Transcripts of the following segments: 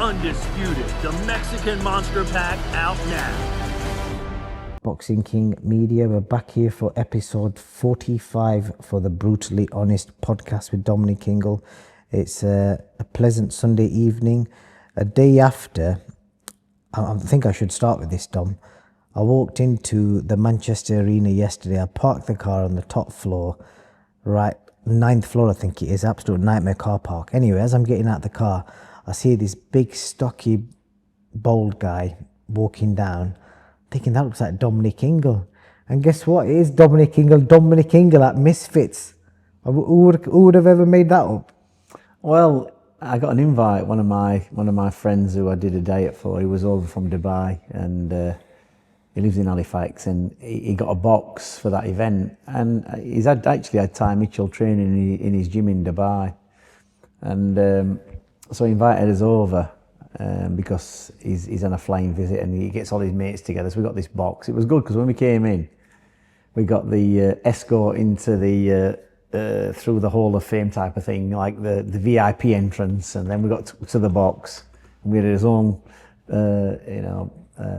Undisputed, the Mexican Monster Pack out now. Boxing King Media, we're back here for episode 45 for the Brutally Honest podcast with Dominic Ingle. It's a pleasant Sunday evening, a day after. I think I should start with this, Dom. I walked into the Manchester Arena yesterday. I parked the car on the top floor, right, 9th floor I think it is, absolute nightmare car park. Anyway, as I'm getting out the car, I see this big, stocky, bold guy walking down, thinking that looks like Dominic Ingle. And guess what? It is Dominic Ingle at Misfits. Who would have ever made that up? Well, I got an invite. One of my friends who I did a diet for, he was over from Dubai, and he lives in Halifax, and he got a box for that event. And he's actually had Ty Mitchell training in his gym in Dubai, and so he invited us over. Because he's on a flying visit and he gets all his mates together. So we got this box. It was good because when we came in, we got the escort into the through the Hall of Fame type of thing, like the VIP entrance, and then we got to the box. And we had his own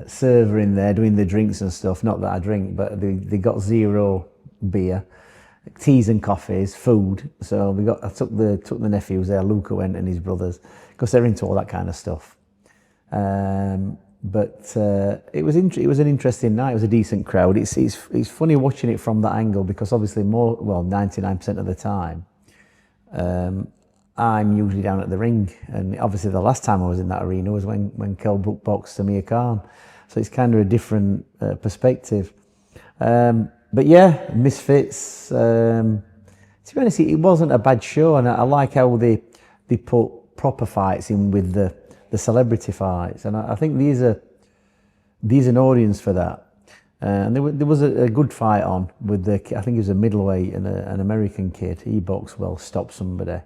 server in there doing the drinks and stuff. Not that I drink, but they got zero beer, teas and coffees, food. So I took the nephews there. Luca went and his brothers, because they're into all that kind of stuff. But it was an interesting night. It was a decent crowd. It's funny watching it from that angle, because obviously 99% of the time, I'm usually down at the ring, and obviously the last time I was in that arena was when Kell Brook boxed Amir Khan. So it's kind of a different perspective. But yeah, Misfits. To be honest, it wasn't a bad show, and I like how they put proper fights in with the celebrity fights, and I think there's an audience for that. And there was a good fight on with I think he was a middleweight and an American kid. He boxed well, stopped somebody.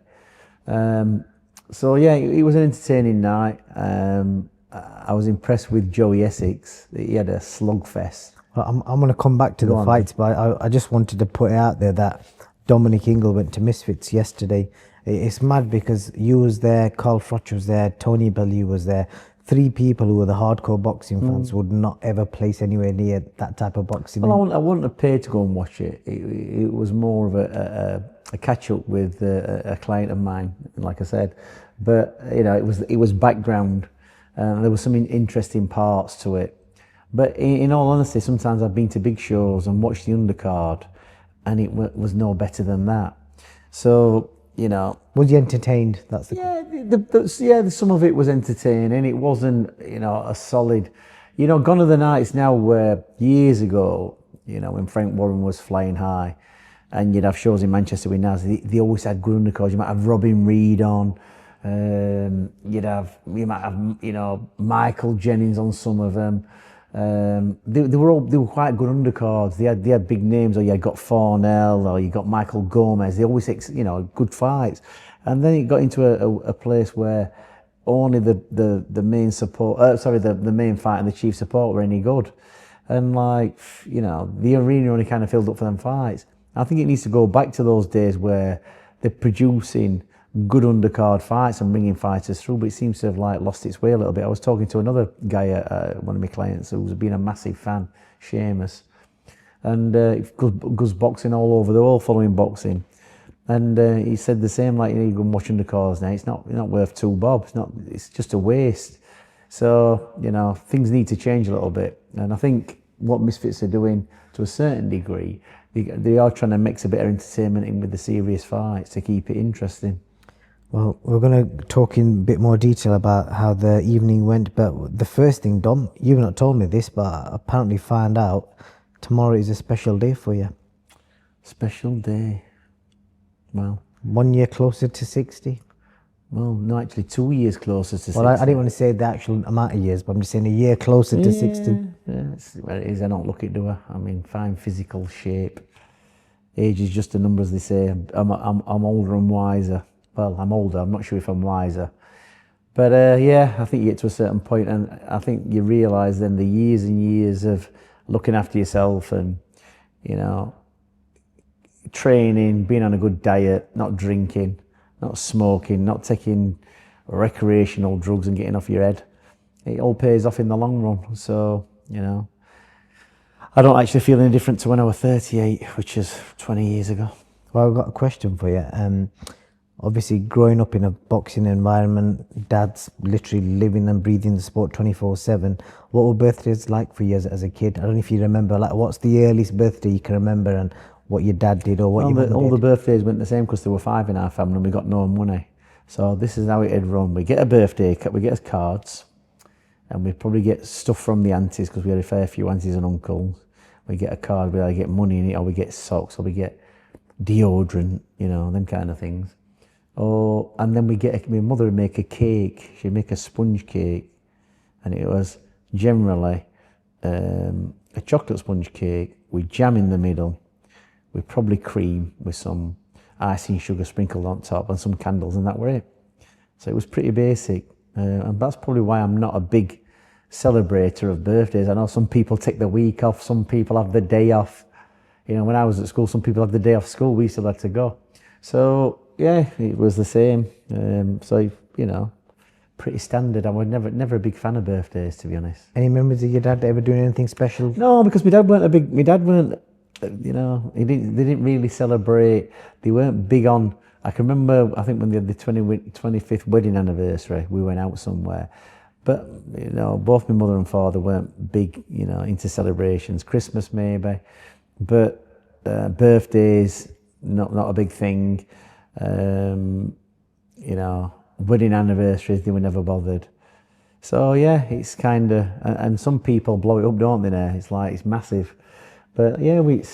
So yeah, it was an entertaining night. I was impressed with Joey Essex. He had a slugfest. Well, I'm going to come back to the fights, but I just wanted to put it out there that Dominic Ingle went to Misfits yesterday. It's mad because you was there, Carl FROCH was there, Tony Bellew was there. 3 people who were the hardcore boxing fans would not ever place anywhere near that type of boxing. Well, I wouldn't have paid to go and watch it. It was more of a catch up with a client of mine, like I said. But it was background. There was some interesting parts to it. But in all honesty, sometimes I've been to big shows and watched the undercard, and it was no better than that. So, was you entertained? That's the some of it was entertaining. It wasn't, a solid, gone are the nights now where years ago, when Frank Warren was flying high, and you'd have shows in Manchester with Naz, they always had good undercards. You might have Robin Reed on, you might have, Michael Jennings on some of them. They were quite good undercards. They had big names, or you had got FROCH, or you got Michael Gomez. They always, good fights. And then it got into a place where only the main support, the main fight and the chief support were any good. And the arena only kind of filled up for them fights. I think it needs to go back to those days where they're producing good undercard fights and bringing fighters through, but it seems to have lost its way a little bit. I was talking to another guy, one of my clients, who's been a massive fan, Seamus, and goes boxing all over the world, following boxing, and he said the same. You go and watch undercards now, it's not worth 2 bob. It's just a waste. So things need to change a little bit, and I think what Misfits are doing to a certain degree, they are trying to mix a bit of entertainment in with the serious fights to keep it interesting. Well, we're going to talk in a bit more detail about how the evening went, but the first thing, Dom, you've not told me this, but I apparently found out tomorrow is a special day for you. Special day? Well, 1 year closer to 60? Well, no, actually 2 years closer to 60. Well, I didn't want to say the actual amount of years, but I'm just saying a year closer to 60. Yeah, it is. I don't look it, do I? I mean, fine physical shape. Age is just a number, as they say. I'm older and wiser. Well, I'm older, I'm not sure if I'm wiser. But I think you get to a certain point, and I think you realise then the years and years of looking after yourself and, training, being on a good diet, not drinking, not smoking, not taking recreational drugs and getting off your head. It all pays off in the long run. So, you know, I don't actually feel any different to when I was 38, which is 20 years ago. Well, I've got a question for you. Obviously, growing up in a boxing environment, dad's literally living and breathing the sport 24/7. What were birthdays like for you as a kid? I don't know if you remember, like, what's the earliest birthday you can remember and what your dad did or what your mum did? All the birthdays went the same because there were 5 in our family and we got no money. So this is how it had run. We get a birthday, we get us cards, and we probably get stuff from the aunties because we had a fair few aunties and uncles. We get a card, we either get money in it or we get socks or we get deodorant, you know, them kind of things. Oh, and then my mother would make a cake. She'd make a sponge cake, and it was generally a chocolate sponge cake with jam in the middle, with probably cream with some icing sugar sprinkled on top and some candles, and that were it. So it was pretty basic, and that's probably why I'm not a big celebrator of birthdays. I know some people take the week off, some people have the day off. You know, when I was at school, some people had the day off school, we still had to go. So yeah, it was the same. So, you know, pretty standard. I was never a big fan of birthdays, to be honest. Any memories of your dad ever doing anything special? No, because my dad weren't, you know, they didn't really celebrate. They weren't big on, I can remember, I think when they had the 25th wedding anniversary, we went out somewhere. But, you know, both my mother and father weren't big, you know, into celebrations. Christmas maybe, but birthdays, not a big thing. You know, wedding anniversaries, they were never bothered. So yeah, it's kind of, and some people blow it up, don't they? Now it's like it's massive, but yeah, we're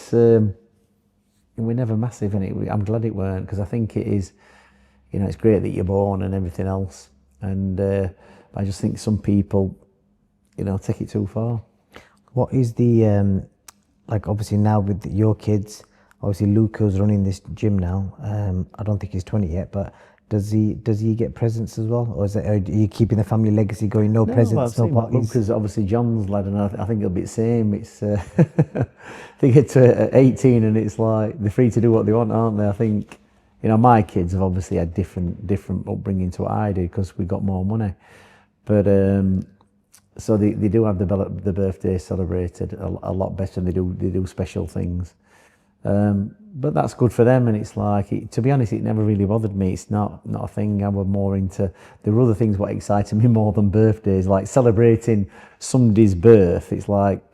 never massive in it. I'm glad it weren't, because I think it is, you know, it's great that you're born and everything else, and I just think some people, you know, take it too far. What is the like, obviously now with your kids, obviously Luca's running this gym now. I don't think he's 20 yet, but does he get presents as well, or are you keeping the family legacy going? No presents, no parties. Luca's obviously John's lad, and I think it'll be the same. It's they get to 18 and it's like they're free to do what they want, aren't they? I think, you know, my kids have obviously had different upbringing to what I did because we got more money, but so they do have the birthday celebrated a lot better, and they do special things. But that's good for them, and it's like, to be honest, it never really bothered me. It's not a thing. I was more into, there were other things what excited me more than birthdays, like celebrating somebody's birth. It's like,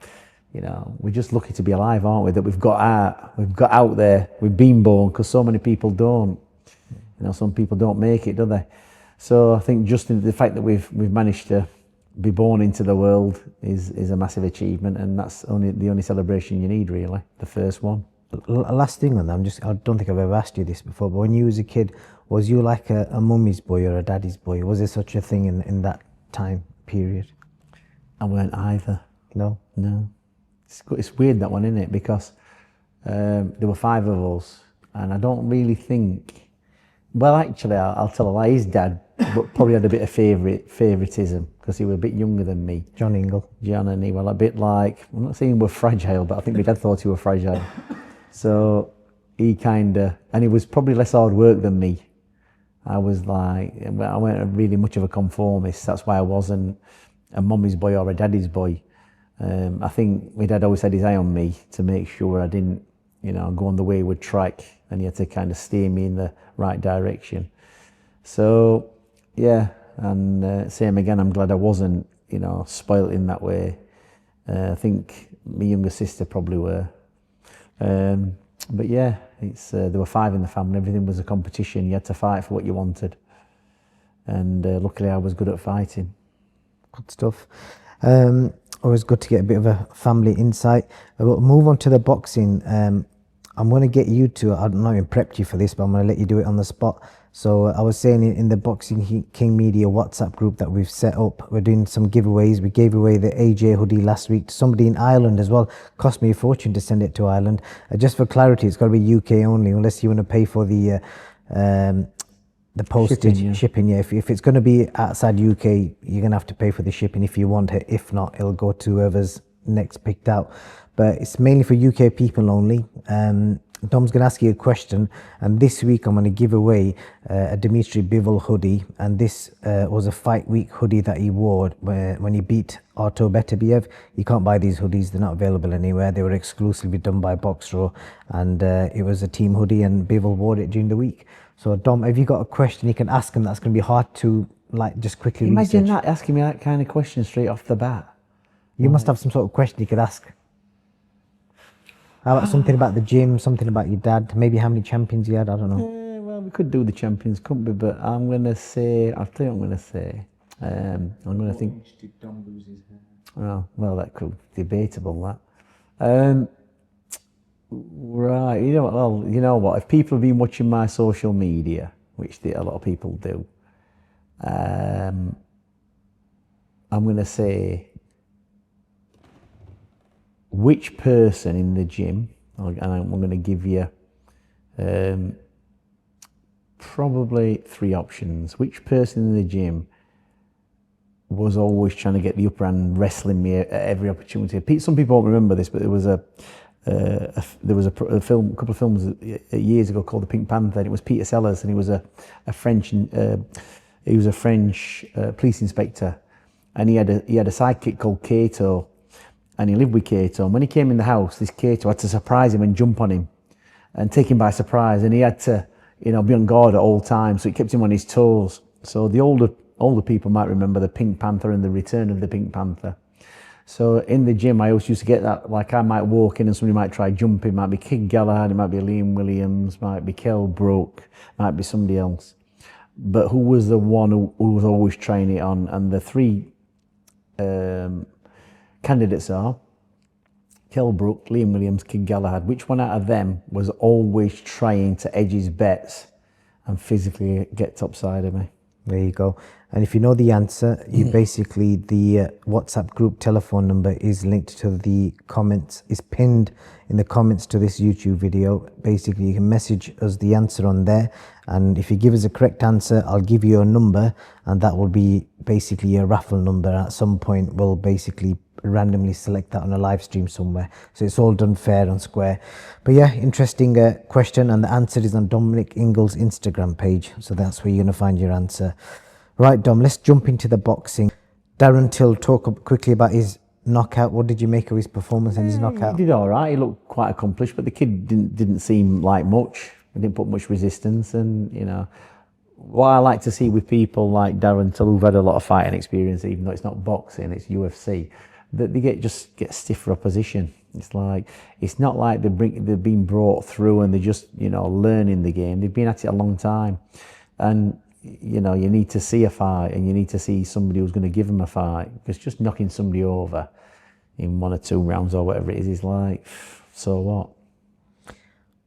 you know, we're just lucky to be alive, aren't we? That we've got out there, we've been born, because so many people don't. You know, some people don't make it, do they? So I think just the fact that we've managed to be born into the world is a massive achievement, and that's the only celebration you need, really, the first one. Last thing on that, I don't think I've ever asked you this before, but when you was a kid, was you like a mummy's boy or a daddy's boy? Was there such a thing in that time period? I weren't either. No? No. It's weird, that one, isn't it? Because there were 5 of us, and I don't really think, well, actually, I'll tell a lie, his dad probably had a bit of favouritism because he was a bit younger than me. John Ingle. John, and he was a bit like, I'm not saying we're fragile, but I think my dad thought he was fragile. So he and he was probably less hard work than me. I was like, I weren't really much of a conformist. That's why I wasn't a mummy's boy or a daddy's boy. I think my dad always had his eye on me to make sure I didn't, you know, go on the wayward track, and he had to kind of steer me in the right direction. So yeah, and same again, I'm glad I wasn't, you know, spoilt in that way. I think my younger sister probably were. But yeah, it's there were 5 in the family. Everything was a competition. You had to fight for what you wanted, and luckily I was good at fighting. Good stuff. Always good to get a bit of a family insight. We'll move on to the boxing. I'm going to get you to, I'm not even prepped you for this, but I'm going to let you do it on the spot. So I was saying in the Boxing King Media WhatsApp group that we've set up, we're doing some giveaways. We gave away the AJ hoodie last week to somebody in Ireland as well. Cost me a fortune to send it to Ireland. Just for clarity, it's got to be UK only, unless you want to pay for the postage, shipping. Yeah, if it's going to be outside UK, you're going to have to pay for the shipping if you want it. If not, it'll go to whoever's next picked out. But it's mainly for UK people only. Dom's going to ask you a question, and this week I'm going to give away a Dimitri Bivol hoodie, and this was a fight week hoodie that he wore when he beat Artur Beterbiev. You can't buy these hoodies, they're not available anywhere. They were exclusively done by Boxraw, and it was a team hoodie, and Bivol wore it during the week. So Dom, have you got a question you can ask him that's going to be hard to like just quickly Imagine research? that, asking me that kind of question straight off the bat. You must have some sort of question you could ask. How about something about the gym, something about your dad, maybe how many champions you had, I don't know. Well, we could do the champions, couldn't we? But I'm going to say, I'll tell you what I'm going to say. I'm going to think. Did Dom lose his hair? Oh, well, that could be debatable, that. Right, you know what? If people have been watching my social media, which a lot of people do, I'm going to say, which person in the gym, and I'm going to give you probably 3 options. Which person in the gym was always trying to get the upper hand, wrestling me at every opportunity? Some people won't remember this, but there was a film, a couple of films years ago called The Pink Panther, and it was Peter Sellers, and he was a French police inspector, and he had a sidekick called Kato. And he lived with Kato. And when he came in the house, this Kato had to surprise him and jump on him and take him by surprise. And he had to, be on guard at all times. So it kept him on his toes. So the older people might remember the Pink Panther and the Return of the Pink Panther. So in the gym, I always used to get that, like I might walk in and somebody might try jumping. It might be Kid Galahad, it might be Liam Williams, might be Kell Brook, might be somebody else. But who was the one who was always trying it on? And the 3 candidates are Kell Brook, Liam Williams, Kid Galahad. Which one out of them was always trying to edge his bets and physically get topside of me? There you go. And if you know the answer, you basically, the WhatsApp group telephone number is linked to the comments, is pinned in the comments to this YouTube video. Basically, you can message us the answer on there. And if you give us a correct answer, I'll give you a number, and that will be basically a raffle number. At some point, we'll basically randomly select that on a live stream somewhere. So it's all done fair and square. But yeah, interesting question, and the answer is on Dominic Ingle's Instagram page. So that's where you're going to find your answer. Right, Dom, let's jump into the boxing. Darren Till, talk quickly about his knockout. What did you make of his performance and his knockout? He did all right. He looked quite accomplished, but the kid didn't seem like much. He didn't put much resistance, and what I like to see with people like Darren Till, who've had a lot of fighting experience, even though it's not boxing, it's UFC, that they get stiffer opposition. It's not like they've been brought through and they're just learning the game. They've been at it a long time, and you need to see a fight, and you need to see somebody who's going to give them a fight, because just knocking somebody over in 1 or 2 rounds or whatever it is like, so what?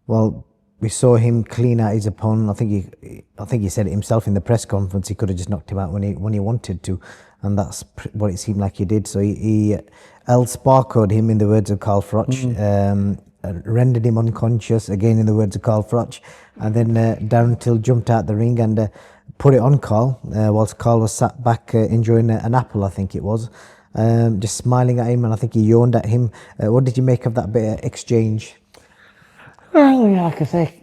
Well, we saw him clean out his opponent. I think he said it himself in the press conference. He could have just knocked him out when he wanted to, and that's what it seemed like he did. So he el-sparkoed him, in the words of Carl Froch, rendered him unconscious, again in the words of Carl Froch, and then Darren Till jumped out the ring and put it on Carl, whilst Carl was sat back enjoying an apple, I think it was, just smiling at him, and I think he yawned at him. What did you make of that bit of exchange? Well, like I say,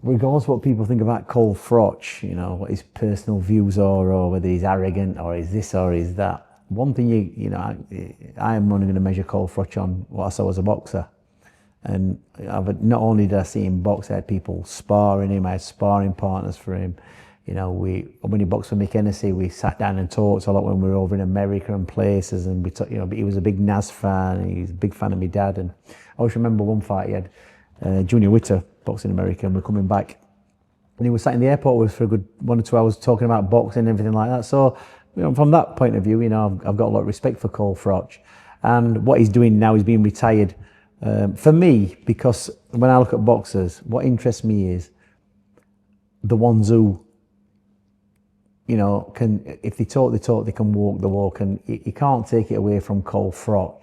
regardless of what people think about Carl Froch, what his personal views are, or whether he's arrogant, or is this or is that, one thing I am only going to measure Carl Froch on what I saw as a boxer. And not only did I see him box, I had people sparring him, I had sparring partners for him. When he boxed with Mick Hennessy, we sat down and talked a lot when we were over in America and places, and but he was a big Nas fan, and he was a big fan of my dad. And I always remember one fight he had, Junior Witter, boxing in America, and we're coming back, and he was sat in the airport with us for a good 1 or 2 hours talking about boxing and everything like that. So, from that point of view, I've got a lot of respect for Carl Froch, and what he's doing now, he's being retired. For me, because when I look at boxers, what interests me is the ones who, can, if they talk the talk, they can walk the walk, and you can't take it away from Carl Froch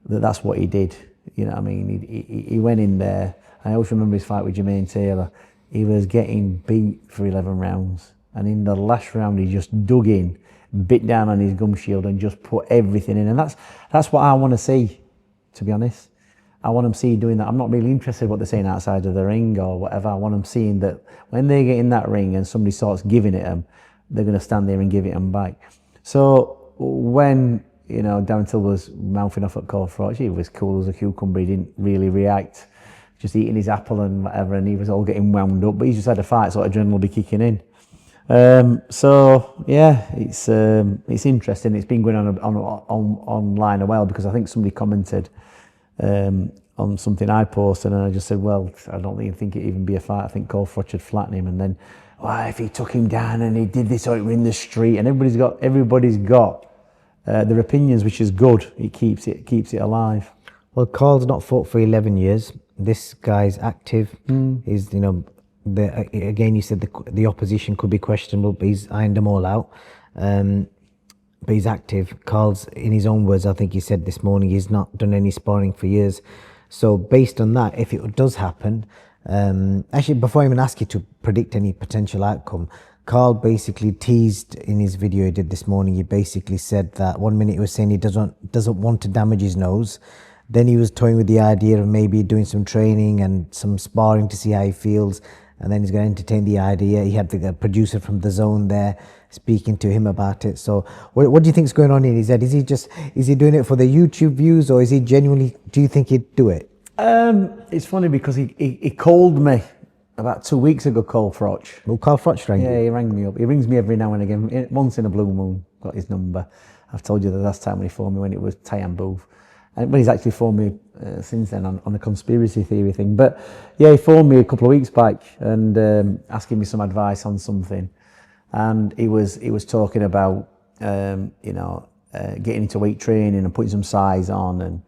that's what he did. I mean, he went in there. I always remember his fight with Jermaine Taylor. He was getting beat for 11 rounds, and in the last round, he just dug in, bit down on his gum shield, and just put everything in. And that's what I want to see, to be honest. I want them seeing doing that. I'm not really interested in what they're saying outside of the ring or whatever. I want them seeing that when they get in that ring and somebody starts giving it them, they're going to stand there and give it them back. So when, you know, Darren Till was mouthing off at Cole FROCH, he was cool as a cucumber. He didn't really react, just eating his apple and whatever, and he was all getting wound up. But he just had a fight, so adrenaline will be kicking in. So yeah, it's interesting. It's been going on online a while, because I think somebody commented on something I posted, and I just said, well, I don't even think it'd even be a fight. I think Cole FROCH would flatten him, and then, well, if he took him down and he did this, or it were in the street, and everybody's got their opinions, which is good. It keeps it alive. Well, Carl's not fought for 11 years. This guy's active. He's, you know, again, you said the opposition could be questionable, but he's ironed them all out. But he's active. Carl's, in his own words, I think he said this morning, he's not done any sparring for years. So based on that, if it does happen, actually, before I even ask you to predict any potential outcome, Carl basically teased in his video he did this morning. He basically said that 1 minute he was saying he doesn't want to damage his nose. Then he was toying with the idea of maybe doing some training and some sparring to see how he feels. And then he's going to entertain the idea. He had the producer from The Zone there speaking to him about it. So what do you think is going on in his head? Is he doing it for the YouTube views, or is he genuinely, do you think he'd do it? It's funny because he called me about 2 weeks ago, Cole FROCH. Well, Carl FROCH rang you? Yeah, he rang me up. He rings me every now and again, once in a blue moon, got his number. I've told you the last time when he phoned me, when it was Tyan Booth. But he's actually phoned me since then on a conspiracy theory thing. But yeah, he phoned me a couple of weeks back and asking me some advice on something. And he was talking about getting into weight training and putting some size on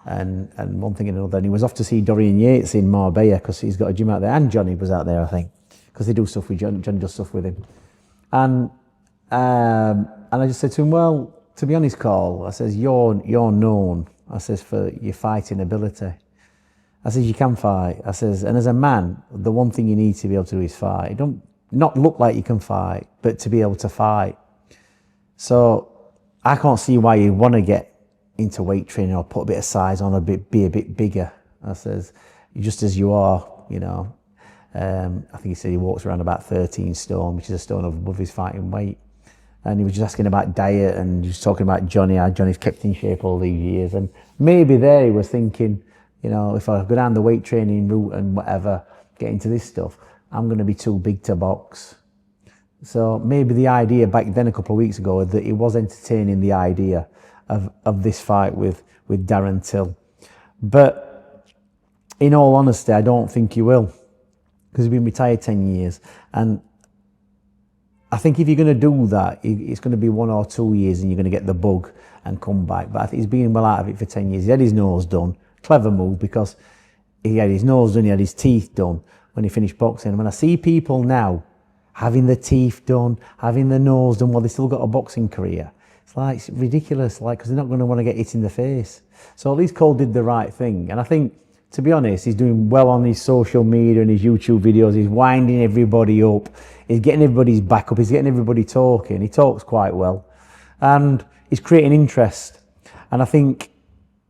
and one thing and another. And he was off to see Dorian Yates in Marbella, because he's got a gym out there, and Johnny was out there, I think, because they do stuff with Johnny does stuff with him. And I just said to him, well, to be honest, Carl, I says, you're known, I says, for your fighting ability. I says, you can fight. I says, and as a man, the one thing you need to be able to do is fight. Don't not look like you can fight, but to be able to fight. So I can't see why you want to get into weight training or put a bit of size on, be a bit bigger. I says, just as you are, you know. I think he said he walks around about 13 stone, which is a stone above his fighting weight. And he was just asking about diet, and just talking about Johnny, how Johnny's kept in shape all these years. And maybe there he was thinking, you know, if I go down the weight training route and whatever, get into this stuff, I'm going to be too big to box. So maybe the idea back then, a couple of weeks ago, that he was entertaining the idea of this fight with Darren Till. But in all honesty, I don't think he will, because he's been retired 10 years. And I think if you're going to do that, it's going to be 1 or 2 years and you're going to get the bug and come back. But I think he's been well out of it for 10 years. He had his nose done. Clever move, because he had his nose done, he had his teeth done when he finished boxing. And when I see people now having the teeth done, having the nose done, while they still got a boxing career, it's ridiculous, because they're not going to want to get hit in the face. So at least Cole did the right thing. And I think, to be honest, he's doing well on his social media and his YouTube videos. He's winding everybody up. He's getting everybody's back up. He's getting everybody talking. He talks quite well. And he's creating interest. And I think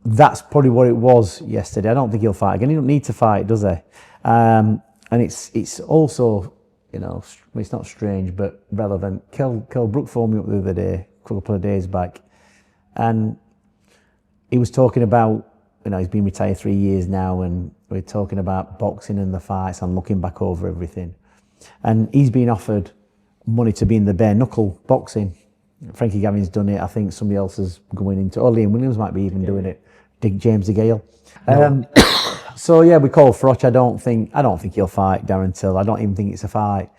that's probably what it was yesterday. I don't think he'll fight again. He don't need to fight, does he? And it's also, you know, it's not strange, but relevant. Kell Brook phoned me up the other day, a couple of days back. And he was talking about, you know, he's been retired 3 years now, and we're talking about boxing and the fights and looking back over everything. And he's been offered money to be in the bare knuckle boxing. Frankie Gavin's done it. I think somebody else is going into, or Liam Williams might be even doing it. James DeGale. No. So yeah, we call FROCH. I don't think he'll fight Darren Till. I don't even think it's a fight.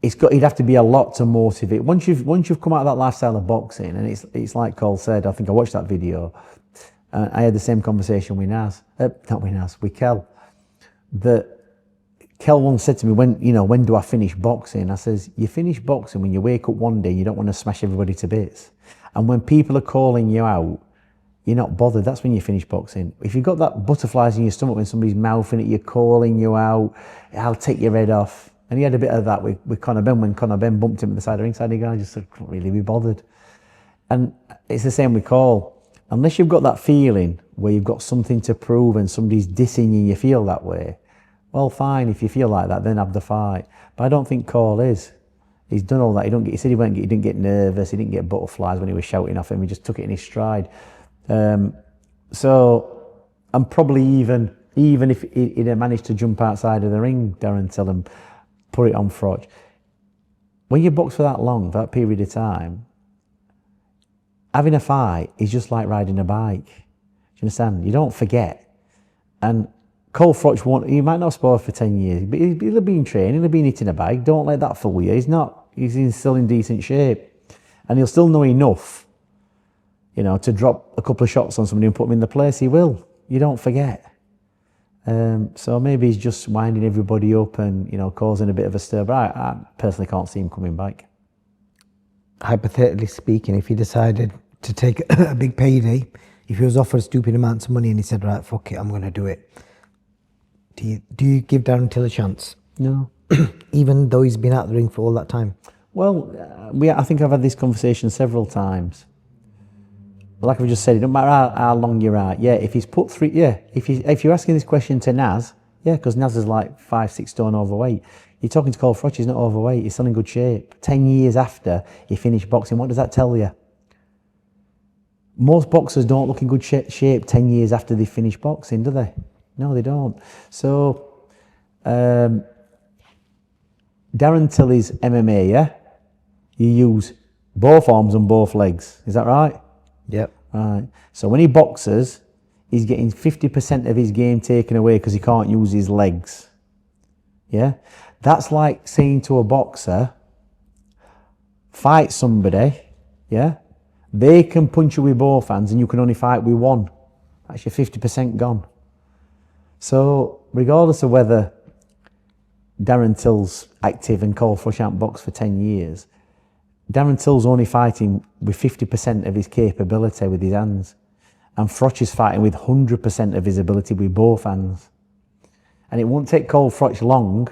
He'd have to be a lot to motivate. Once you've come out of that lifestyle of boxing, and it's like Cole said. I think I watched that video. I had the same conversation with with Kell. That Kell once said to me, when do I finish boxing? I says, you finish boxing when you wake up one day and you don't want to smash everybody to bits. And when people are calling you out, you're not bothered. That's when you finish boxing. If you've got that butterflies in your stomach when somebody's mouthing at you, calling you out, I'll take your head off. And he had a bit of that with Conor Benn. When Conor Benn bumped him at the side of the ringside, the guy just said, couldn't really be bothered. And it's the same with Cole. Unless you've got that feeling where you've got something to prove and somebody's dissing you, you feel that way, well, fine, if you feel like that, then have the fight. But I don't think Cole is. He's done all that. He said he didn't get nervous, he didn't get butterflies when he was shouting off him, he just took it in his stride. So, and probably even if he'd have managed to jump outside of the ring, Darren, tell him, put it on FROCH. When you box for that long, for that period of time, having a fight is just like riding a bike. Do you understand? You don't forget. And Cole FROCH he might not have sparred for 10 years, but he'll have been training, he'll have been hitting a bike. Don't let that fool you. He's still in decent shape. And he'll still know enough, to drop a couple of shots on somebody and put them in the place. He will. You don't forget. So maybe he's just winding everybody up and, causing a bit of a stir. But I personally can't see him coming back. Hypothetically speaking, if he decided to take a big payday, if he was offered stupid amounts of money and he said, right, fuck it, I'm going to do it, do you give Darren Till a chance? No. Even though he's been out the ring for all that time? Well, I think I've had this conversation several times. Like I've just said, it doesn't matter how long you're out. Yeah, if he's put three, yeah, if you're asking this question to Naz, yeah, because Naz is like 5-6 stone overweight. You're talking to Cole FROCH, he's not overweight, he's still in good shape. 10 years after he finished boxing, what does that tell you? Most boxers don't look in good shape 10 years after they finish boxing, do they? No, they don't. So, Darren Till is MMA, yeah? You use both arms and both legs, is that right? Yep. Right. So when he boxes, he's getting 50% of his game taken away because he can't use his legs. Yeah? That's like saying to a boxer, fight somebody, yeah? They can punch you with both hands and you can only fight with one. That's your 50% gone. So regardless of whether Darren Till's active and Cole FROCH hasn't boxed for 10 years, Darren Till's only fighting with 50% of his capability with his hands. And FROCH is fighting with 100% of his ability with both hands. And it won't take Cole FROCH long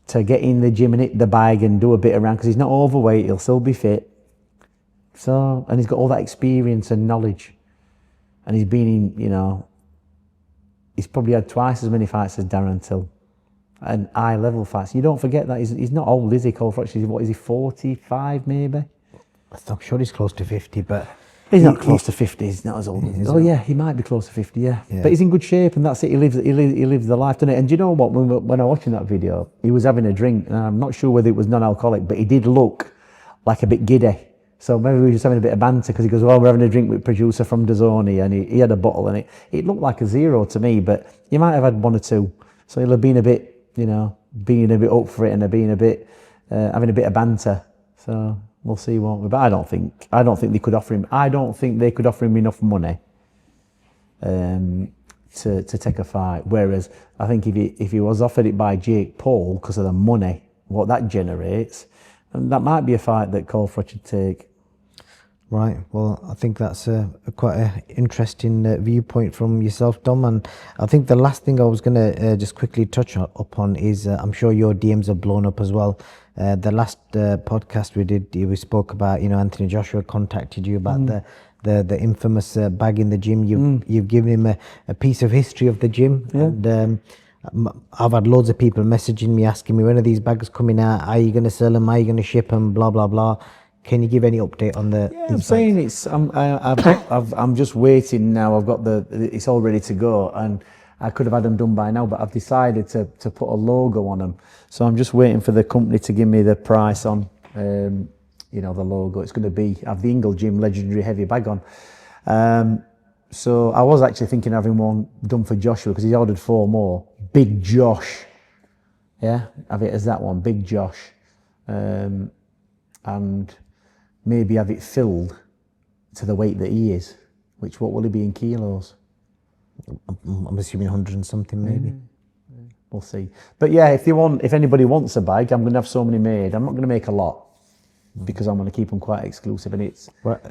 to get in the gym and hit the bag and do a bit around, because he's not overweight, he'll still be fit. So, and he's got all that experience and knowledge. And he's been in, he's probably had twice as many fights as Darren Till. And high level fights. You don't forget that he's not old, is he, Cole FROCH? What is he, 45 maybe? I'm sure he's close to 50, but he's not close to 50. He's not as old. Oh yeah, he might be close to 50. Yeah, but he's in good shape, and that's it. He lives the life, doesn't it? And do you know what? When I was watching that video, he was having a drink, and I'm not sure whether it was non-alcoholic, but he did look like a bit giddy. So maybe we were just having a bit of banter, because he goes, "Well, we're having a drink with producer from DAZN," and he had a bottle, and it looked like a zero to me, but he might have had one or two. So he'll have been a bit, being a bit up for it and being a bit, having a bit of banter. So we'll see, won't we? But I don't think they could offer him. I don't think they could offer him enough money to take a fight. Whereas I think if he was offered it by Jake Paul, because of the money, what that generates, and that might be a fight that Cole FROCH would take. Right. Well, I think that's quite an interesting viewpoint from yourself, Dom. And I think the last thing I was going to just quickly touch upon is I'm sure your DMs have blown up as well. The last podcast we did, we spoke about, Anthony Joshua contacted you about the infamous bag in the gym. You've given him a piece of history of the gym. Yeah. And I've had loads of people messaging me, asking me, when are these bags coming out? Are you going to sell them? Are you going to ship them? Blah, blah, blah. Can you give any update on the? Yeah, I'm saying I'm just waiting now. I've got it's all ready to go, and I could have had them done by now, but I've decided to put a logo on them. So I'm just waiting for the company to give me the price on, the logo. It's going to have the Ingle Gym Legendary Heavy Bag on. So I was actually thinking of having one done for Joshua, because he's ordered 4 more. Big Josh. Yeah, have it as that one, Big Josh. And maybe have it filled to the weight that he is, what will he be in kilos? I'm assuming 100 and something maybe. We'll see. But yeah, if anybody wants a bag, I'm going to have so many made. I'm not going to make a lot, because I'm going to keep them quite exclusive. And it's... Well,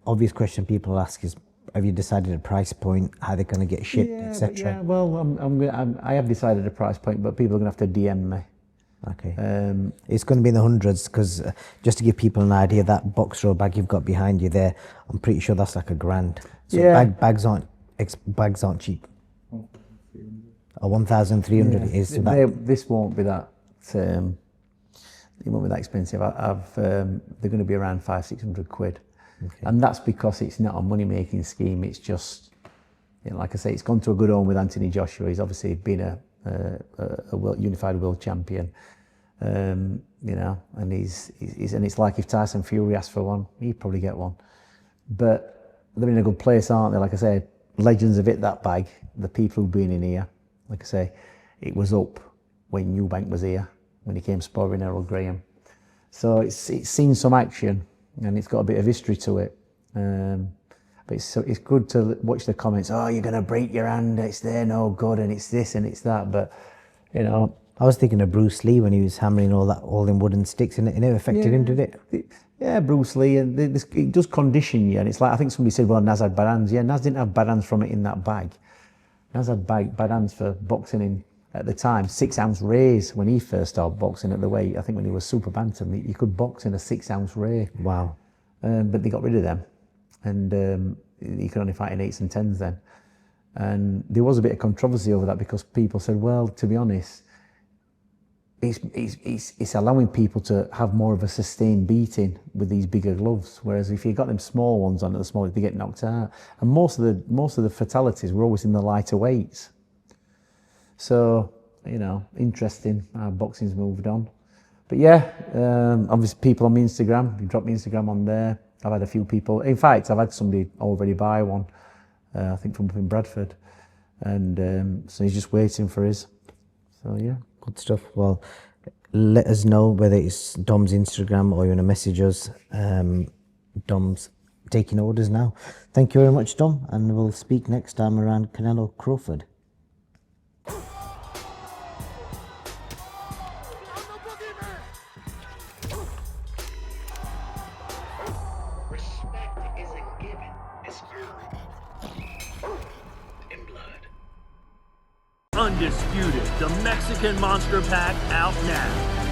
obvious question people ask is, have you decided a price point, how they're going to get shipped, etc.? Yeah, well, I have decided a price point, but people are going to have to DM me. Okay. It's going to be in the hundreds, because just to give people an idea, that box row bag you've got behind you there, I'm pretty sure that's like $1,000. So bags aren't bags aren't cheap. Or 1,300 it is. So This won't be that. It won't be that expensive. They're going to be around 500-600 quid, and that's because it's not a money-making scheme. It's just, like I say, it's gone to a good home with Anthony Joshua. He's obviously been a unified world champion, and he's and it's like if Tyson Fury asked for one, he'd probably get one. But they're in a good place, aren't they? Like I say, legends have hit that bag. The people who've been in here, like I say, it was up when Eubank was here, when he came sparring Errol Graham. So it's seen some action and it's got a bit of history to it. But it's good to watch the comments. Oh, you're going to break your hand. They're no good, and it's this and it's that. But I was thinking of Bruce Lee when he was hammering all in wooden sticks, and it never affected him, did it? Yeah, Bruce Lee, and it does condition you. And it's like, I think somebody said, well, Naz had bad hands. Yeah, Naz didn't have bad hands from it in that bag. Naz had bad hands for boxing at the time, 6-ounce rays when he first started boxing at the weight. I think when he was super bantam, you could box in a 6-ounce ray. Wow. But they got rid of them, and you could only fight in 8s and 10s then. And there was a bit of controversy over that because people said, well, to be honest, it's allowing people to have more of a sustained beating with these bigger gloves. Whereas if you got them small ones on at the small, they get knocked out. And most of the fatalities were always in the lighter weights. So, interesting how boxing's moved on. But yeah, obviously people on my Instagram, you drop my Instagram on there. I've had a few people, in fact, I've had somebody already buy one, I think from up in Bradford. And so he's just waiting for his. So yeah. Good stuff. Well, let us know whether it's Dom's Instagram or you want to message us. Dom's taking orders now. Thank you very much, Dom, and we'll speak next time around Canelo Crawford. Respect isn't given, it's earned. In blood. Undisputed, the Mexican Monster Pack out now.